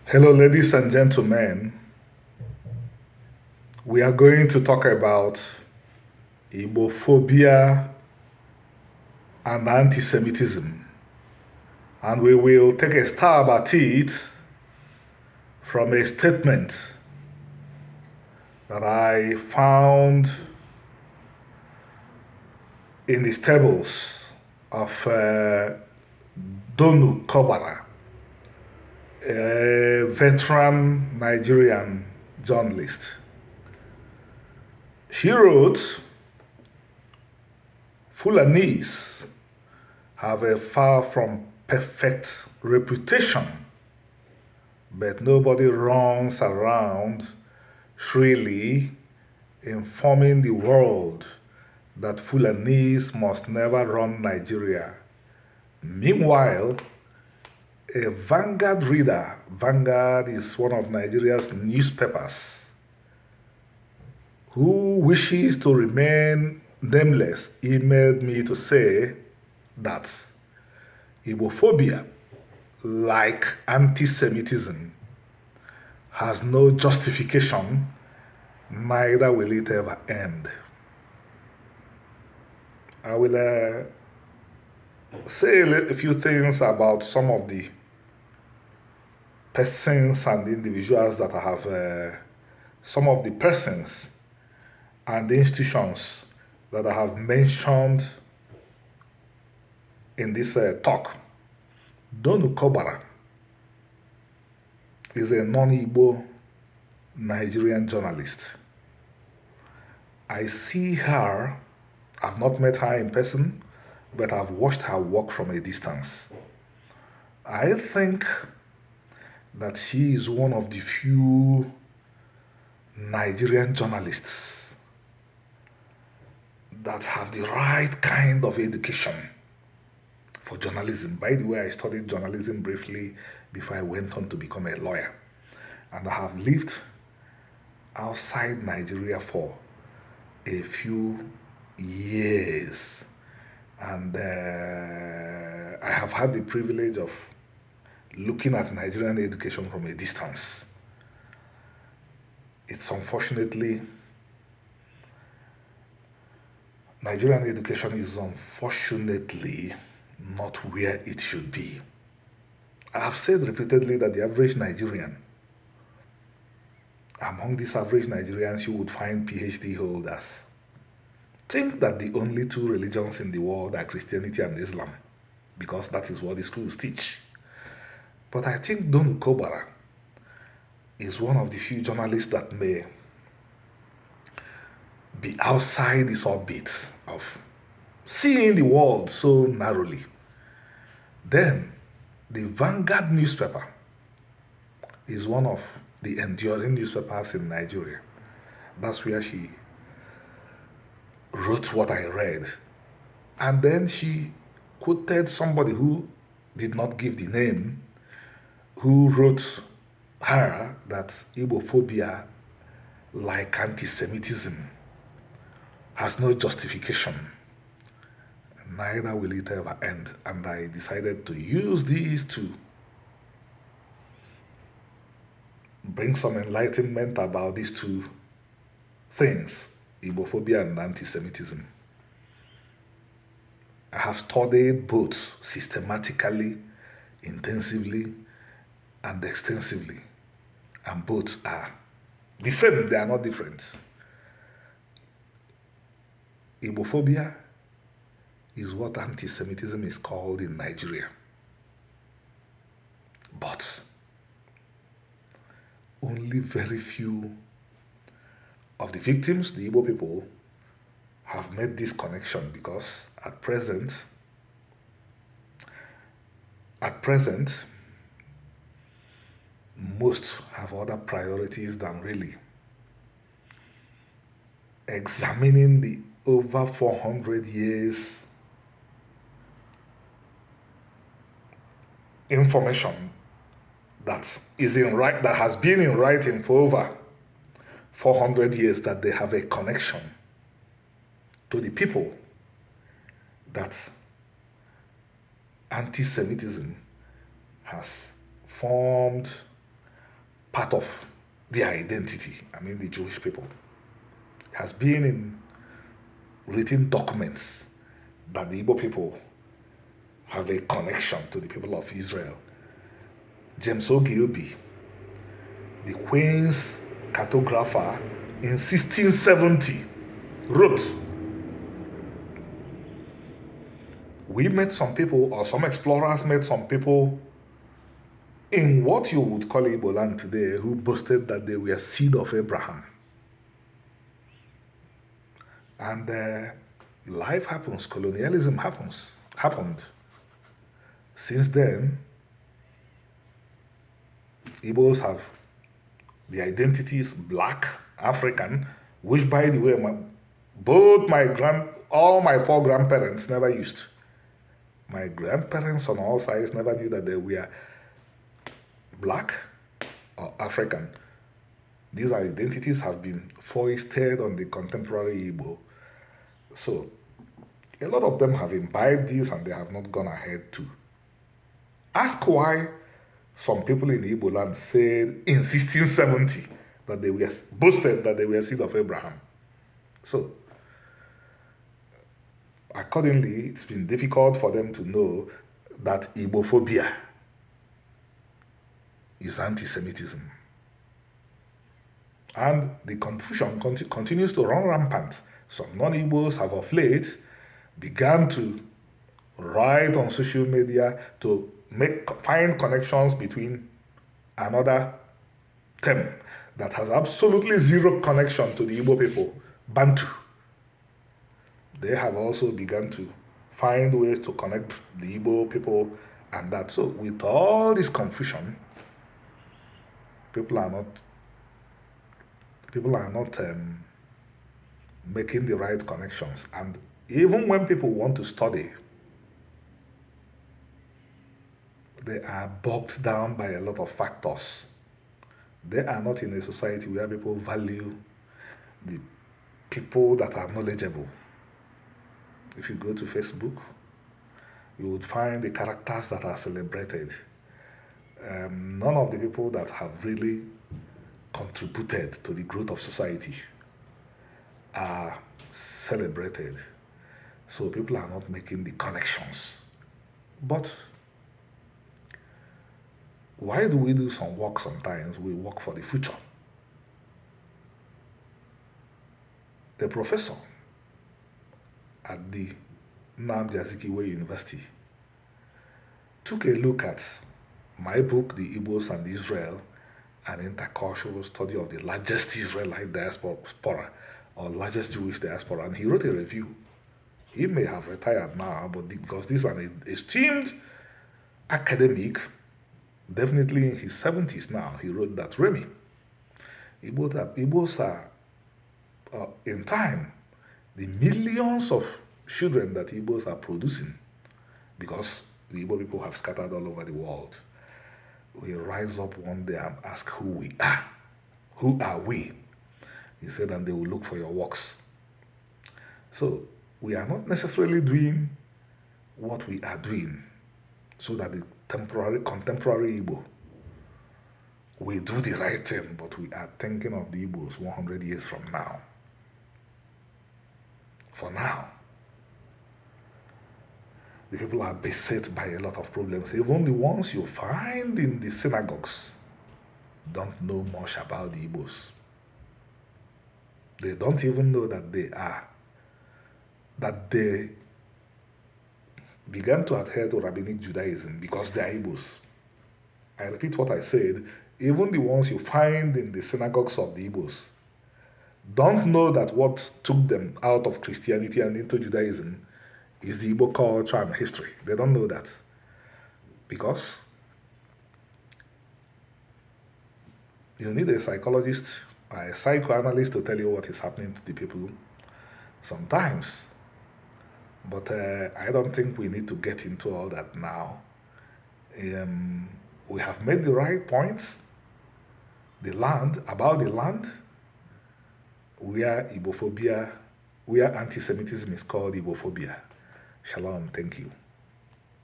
Hello, ladies and gentlemen. We are going to talk about Igbophobia and anti-Semitism, and we will take a stab at it from a statement that I found in the stables of Donu Kobara, a veteran Nigerian journalist. She wrote, Fulanese have a far from perfect reputation, but nobody runs around shrilly informing the world that Fulanese must never run Nigeria. Meanwhile, a Vanguard reader, Vanguard is one of Nigeria's newspapers, who wishes to remain nameless, emailed me to say that Igbophobia, like anti-Semitism, has no justification, neither will it ever end. I will say a few things about some of the persons and individuals that I have, some of the persons and the institutions that I have mentioned in this talk. Donu Kobara is a non-Igbo Nigerian journalist. I see her, I've not met her in person, but I've watched her work from a distance. I think that she is one of the few Nigerian journalists that have the right kind of education for journalism. By the way, I studied journalism briefly before I went on to become a lawyer. And I have lived outside Nigeria for a few years. And I have had the privilege of looking at Nigerian education from a distance. It's unfortunately, Nigerian education is unfortunately not where it should be. I have said repeatedly that the average Nigerian, among these average Nigerians, you would find PhD holders. Think that the only two religions in the world are Christianity and Islam, because that is what the schools teach. But I think Don Kobara is one of the few journalists that may be outside this orbit of seeing the world so narrowly. Then, the Vanguard newspaper is one of the enduring newspapers in Nigeria. That's where she wrote what I read. And then she quoted somebody who did not give the name, who wrote her that Igbophobia, like anti-Semitism, has no justification. Neither will it ever end. And I decided to use these to bring some enlightenment about these two things, Igbophobia and anti-Semitism. I have studied both systematically, intensively, and extensively. And both are the same, they are not different. Igbophobia is what anti-Semitism is called in Nigeria. But only very few of the victims, the Igbo people, have made this connection because at present, most have other priorities than really examining the over 400 years information that has been in writing for over 400 years, that they have a connection to the people, that anti-Semitism has formed part of their identity. I mean, the Jewish people. It has been in written documents that the Igbo people have a connection to the people of Israel. James Ogilvy, the Queen's cartographer, in 1670 wrote, we met some people, or some explorers met some people in what you would call Igbo land today, who boasted that they were seed of Abraham. And life happens, colonialism happened. Since then, Igbos have the identities black, African, which, by the way, all my four grandparents never used. My grandparents on all sides never knew that they were black or African. These identities have been foisted on the contemporary Igbo. So, a lot of them have imbibed this and they have not gone ahead to. Ask why some people in the Igbo land said in 1670 that they were boasted that they were seed of Abraham. So, accordingly, it's been difficult for them to know that Igbophobia is anti-Semitism. And the confusion continues to run rampant. Some non-Igbos have of late begun to write on social media to find connections between another term that has absolutely zero connection to the Igbo people, Bantu. They have also begun to find ways to connect the Igbo people and that. So with all this confusion, people are not making the right connections. And even when people want to study, they are bogged down by a lot of factors. They are not in a society where people value the people that are knowledgeable. If you go to Facebook, you would find the characters that are celebrated. None of the people that have really contributed to the growth of society are celebrated. So people are not making the connections. But why do we do some work sometimes? We work for the future. The professor at the Nnamdi Azikiwe University took a look at my book, The Igbos and Israel, an intercultural study of the largest Israelite diaspora, or largest Jewish diaspora, and he wrote a review. He may have retired now, but because this is an esteemed academic, definitely in his 70s now, he wrote that, Remy, Igbos are, in time, the millions of children that Igbos are producing, because the Igbo people have scattered all over the world, will rise up one day and ask who we are. Who are we? He said, and they will look for your works. So we are not necessarily doing what we are doing so that the contemporary Igbo will do the right thing, but we are thinking of the Igbos 100 years from now. For now, the people are beset by a lot of problems. Even the ones you find in the synagogues don't know much about the Igbos. They don't even know that they began to adhere to Rabbinic Judaism because they are Igbos. I repeat what I said, even the ones you find in the synagogues of the Igbos don't know that what took them out of Christianity and into Judaism is the Igbo culture and history. They don't know that. Because you need a psychologist or a psychoanalyst to tell you what is happening to the people sometimes. But I don't think we need to get into all that now. We have made the right points. About the land, where Igbophobia, where anti-Semitism is called Igbophobia. Shalom, thank you.